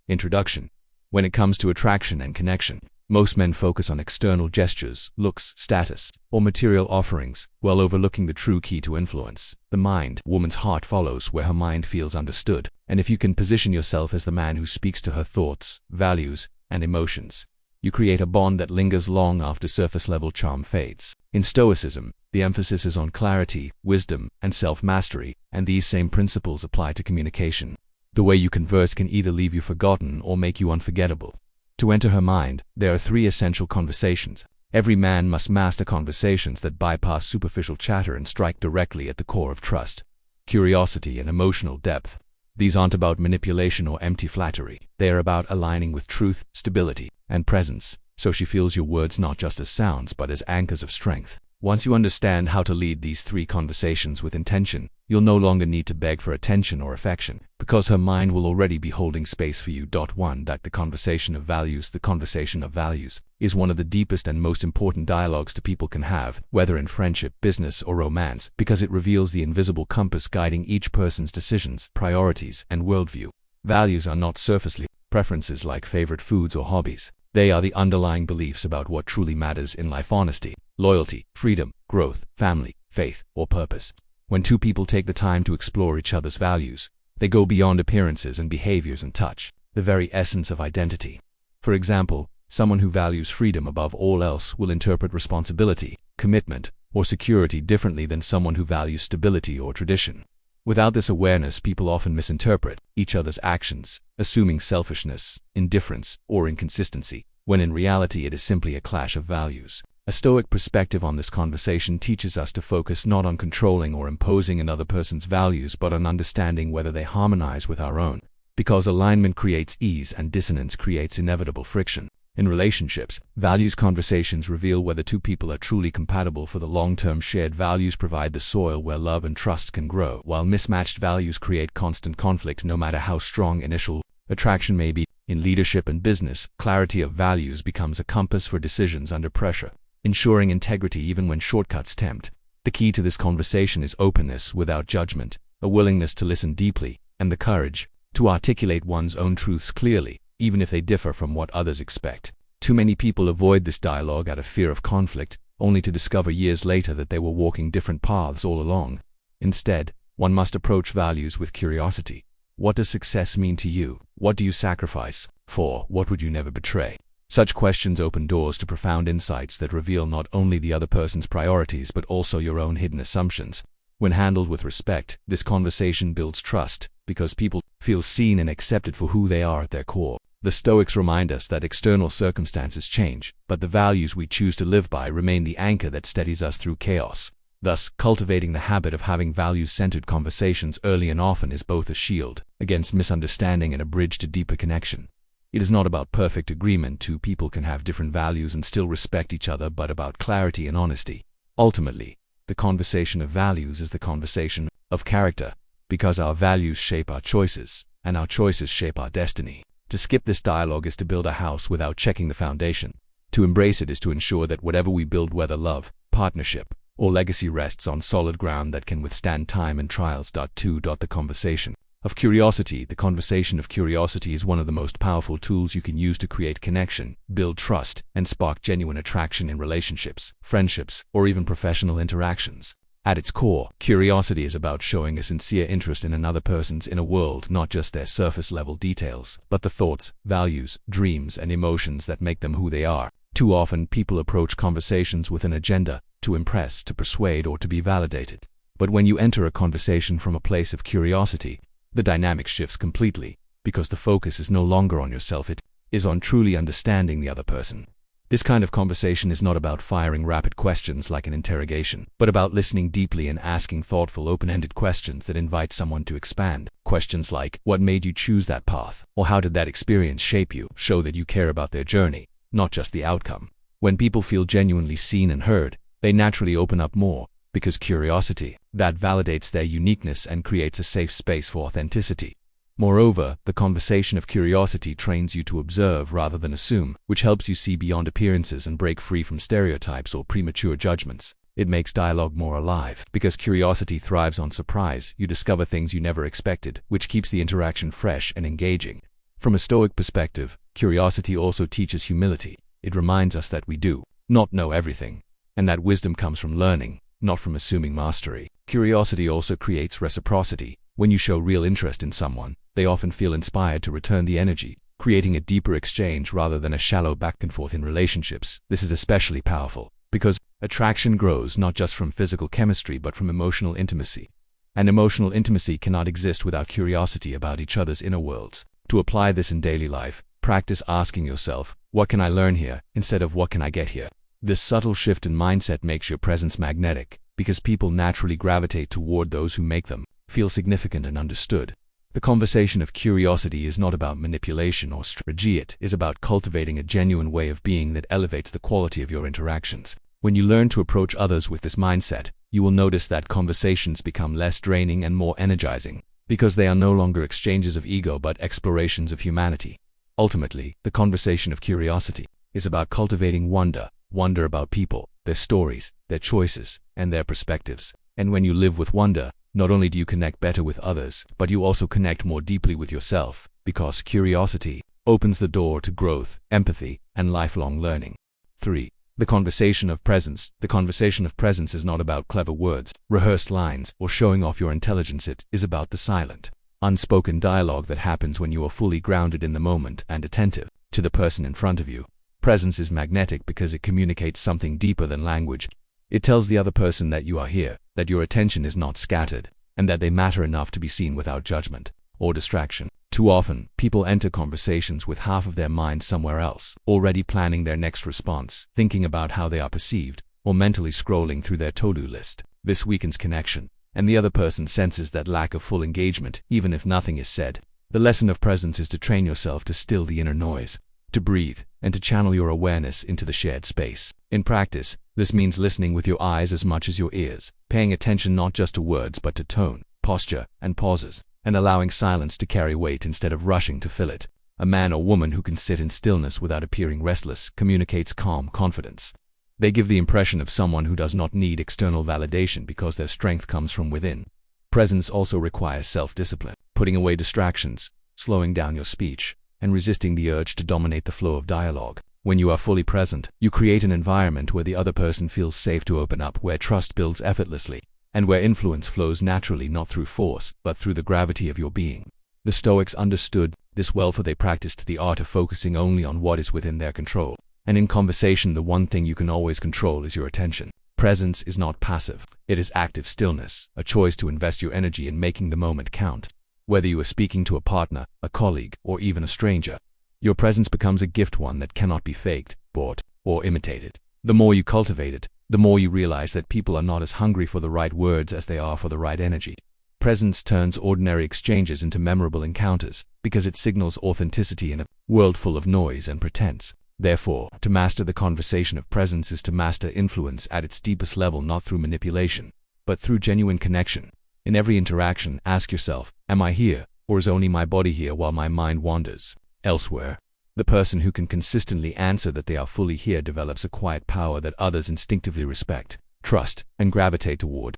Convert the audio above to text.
Introduction. When it comes to attraction and connection, most men focus on external gestures, looks, status, or material offerings, while overlooking the true key to influence, the mind. Woman's heart follows where her mind feels understood, and if you can position yourself as the man who speaks to her thoughts, values, and emotions, you create a bond that lingers long after surface-level charm fades. In Stoicism, the emphasis is on clarity, wisdom, and self-mastery, and these same principles apply to communication. The way you converse can either leave you forgotten or make you unforgettable. To enter her mind, there are 3 essential conversations. Every man must master conversations that bypass superficial chatter and strike directly at the core of trust, curiosity, and emotional depth. These aren't about manipulation or empty flattery. They are about aligning with truth, stability, and presence, so she feels your words not just as sounds but as anchors of strength. Once you understand how to lead these 3 conversations with intention, you'll no longer need to beg for attention or affection, because her mind will already be holding space for you. 1. That the conversation of values. The conversation of values is one of the deepest and most important dialogues two people can have, whether in friendship, business, or romance, because it reveals the invisible compass guiding each person's decisions, priorities, and worldview. Values are not surface preferences like favorite foods or hobbies. They are the underlying beliefs about what truly matters in life: honesty, loyalty, freedom, growth, family, faith, or purpose. When two people take the time to explore each other's values, they go beyond appearances and behaviors and touch the very essence of identity. For example, someone who values freedom above all else will interpret responsibility, commitment, or security differently than someone who values stability or tradition. Without this awareness, people often misinterpret each other's actions, assuming selfishness, indifference, or inconsistency, when in reality it is simply a clash of values. A Stoic perspective on this conversation teaches us to focus not on controlling or imposing another person's values but on understanding whether they harmonize with our own, because alignment creates ease and dissonance creates inevitable friction. In relationships, values conversations reveal whether two people are truly compatible for the long-term. Shared values provide the soil where love and trust can grow, while mismatched values create constant conflict no matter how strong initial attraction may be. In leadership and business, clarity of values becomes a compass for decisions under pressure, ensuring integrity even when shortcuts tempt. The key to this conversation is openness without judgment, a willingness to listen deeply, and the courage to articulate one's own truths clearly, even if they differ from what others expect. Too many people avoid this dialogue out of fear of conflict, only to discover years later that they were walking different paths all along. Instead, one must approach values with curiosity. What does success mean to you? What do you sacrifice for? What would you never betray? Such questions open doors to profound insights that reveal not only the other person's priorities but also your own hidden assumptions. When handled with respect, this conversation builds trust, because people feel seen and accepted for who they are at their core. The Stoics remind us that external circumstances change, but the values we choose to live by remain the anchor that steadies us through chaos. Thus, cultivating the habit of having values-centered conversations early and often is both a shield against misunderstanding and a bridge to deeper connection. It is not about perfect agreement. Two people can have different values and still respect each other, but about clarity and honesty. Ultimately, the conversation of values is the conversation of character, because our values shape our choices, and our choices shape our destiny. To skip this dialogue is to build a house without checking the foundation. To embrace it is to ensure that whatever we build, whether love, partnership, or legacy, rests on solid ground that can withstand time and trials. 2. The conversation of curiosity. The conversation of curiosity is one of the most powerful tools you can use to create connection, build trust, and spark genuine attraction in relationships, friendships, or even professional interactions. At its core, curiosity is about showing a sincere interest in another person's inner world, not just their surface-level details, but the thoughts, values, dreams, and emotions that make them who they are. Too often, people approach conversations with an agenda: to impress, to persuade, or to be validated. But when you enter a conversation from a place of curiosity, the dynamic shifts completely, because the focus is no longer on yourself, it is on truly understanding the other person. This kind of conversation is not about firing rapid questions like an interrogation, but about listening deeply and asking thoughtful, open-ended questions that invite someone to expand. Questions like, what made you choose that path? Or how did that experience shape you? Show that you care about their journey, not just the outcome. When people feel genuinely seen and heard, they naturally open up more, because curiosity, that validates their uniqueness and creates a safe space for authenticity. Moreover, the conversation of curiosity trains you to observe rather than assume, which helps you see beyond appearances and break free from stereotypes or premature judgments. It makes dialogue more alive, because curiosity thrives on surprise. You discover things you never expected, which keeps the interaction fresh and engaging. From a Stoic perspective, curiosity also teaches humility. It reminds us that we do not know everything, and that wisdom comes from learning, not from assuming mastery. Curiosity also creates reciprocity. When you show real interest in someone, they often feel inspired to return the energy, creating a deeper exchange rather than a shallow back and forth in relationships. This is especially powerful because attraction grows not just from physical chemistry but from emotional intimacy. And emotional intimacy cannot exist without curiosity about each other's inner worlds. To apply this in daily life, practice asking yourself, what can I learn here, instead of what can I get here? This subtle shift in mindset makes your presence magnetic, because people naturally gravitate toward those who make them feel significant and understood. The conversation of curiosity is not about manipulation or strategy. It is about cultivating a genuine way of being that elevates the quality of your interactions. When you learn to approach others with this mindset, you will notice that conversations become less draining and more energizing, because they are no longer exchanges of ego but explorations of humanity. Ultimately, the conversation of curiosity is about cultivating wonder about people, their stories, their choices, and their perspectives. And when you live with wonder, not only do you connect better with others, but you also connect more deeply with yourself, because curiosity opens the door to growth, empathy, and lifelong learning. 3. The conversation of presence. The conversation of presence is not about clever words, rehearsed lines, or showing off your intelligence. It is about the silent, unspoken dialogue that happens when you are fully grounded in the moment and attentive to the person in front of you. Presence is magnetic because it communicates something deeper than language. It tells the other person that you are here, that your attention is not scattered, and that they matter enough to be seen without judgment or distraction. Too often, people enter conversations with half of their mind somewhere else, already planning their next response, thinking about how they are perceived, or mentally scrolling through their to-do list. This weakens connection, and the other person senses that lack of full engagement, even if nothing is said. The lesson of presence is to train yourself to still the inner noise, to breathe, and to channel your awareness into the shared space. In practice, this means listening with your eyes as much as your ears, paying attention not just to words but to tone, posture, and pauses, and allowing silence to carry weight instead of rushing to fill it. A man or woman who can sit in stillness without appearing restless communicates calm confidence. They give the impression of someone who does not need external validation because their strength comes from within. Presence also requires self-discipline, putting away distractions, slowing down your speech, and resisting the urge to dominate the flow of dialogue. When you are fully present, you create an environment where the other person feels safe to open up, where trust builds effortlessly, and where influence flows naturally, not through force, but through the gravity of your being. The Stoics understood this well, for they practiced the art of focusing only on what is within their control. And in conversation, the one thing you can always control is your attention. Presence is not passive. It is active stillness, a choice to invest your energy in making the moment count. Whether you are speaking to a partner, a colleague, or even a stranger, your presence becomes a gift, one that cannot be faked, bought, or imitated. The more you cultivate it, the more you realize that people are not as hungry for the right words as they are for the right energy. Presence turns ordinary exchanges into memorable encounters because it signals authenticity in a world full of noise and pretense. Therefore, to master the conversation of presence is to master influence at its deepest level, not through manipulation, but through genuine connection. In every interaction, ask yourself, am I here, or is only my body here while my mind wanders elsewhere? The person who can consistently answer that they are fully here develops a quiet power that others instinctively respect, trust, and gravitate toward.